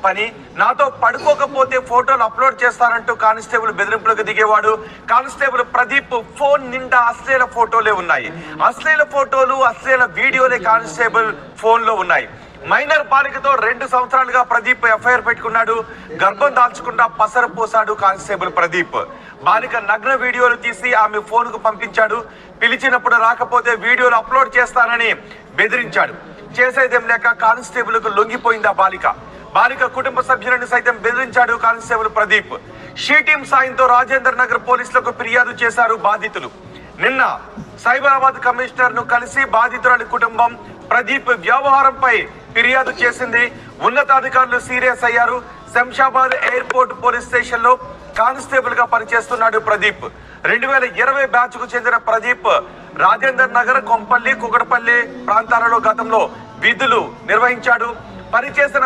పని. నాతో పడుకోకపోతే ఫోటోలు అప్లోడ్ చేస్తానంటూ కానిస్టేబుల్ బెదిరింపులకు దిగేవాడు. కానిస్టేబుల్ ప్రదీప్ ఫోన్ నిండా అశ్లీల ఫోటోలే ఉన్నాయి. అశ్లీల ఫోటోలు, అశ్లీల వీడియోలే కానిస్టేబుల్ ఫోన్ లో ఉన్నాయి. మైనర్ బాలికతో 2 సంవత్సరాలుగా ప్రదీప్ ఎఫ్ఐఆర్ పెట్టుకున్నాడు. గర్భం దాల్చకుండా పసరు పోసాడు కానిస్టేబుల్ ప్రదీప్. బాలిక నగ్న వీడియోలు తీసి ఆమె ఫోన్ కు పంపించాడు. పిలిచినప్పుడు రాకపోతే వీడియోలు అప్లోడ్ చేస్తానని బెదిరించాడు. చేసేదేం లేక కానిస్టేబుల్ కు లొంగిపోయింది ఆ బాలిక. బాలిక కుటుంబ సభ్యులను సైతం బెదిరించాడు కానిస్టేబుల్ ప్రదీప్. షీ టీమ్ సాయంతో రాజేంద్ర నగర్ పోలీసులకు ఫిర్యాదు చేశారు బాధితులు. నిన్న సైబరాబాద్ కమిషనర్ ను కలిసి బాధితురాలి కుటుంబం ప్రదీప్ వ్యవహారంపై ఫిర్యాదు చేసింది. ఉన్నతాధికారులు సీరియస్ అయ్యారు. శంషాబాద్ ఎయిర్పోర్ట్ పోలీస్ స్టేషన్ లో కానిస్టేబుల్ గా పనిచేస్తున్నాడు ప్రదీప్. 2020 బ్యాచ్ కు చెందిన ప్రదీప్ రాజేంద్ర నగర్, కొంపల్లి, కుకటపల్లి ప్రాంతాలలో గతంలో విధులు నిర్వహించాడు. పనిచేసిన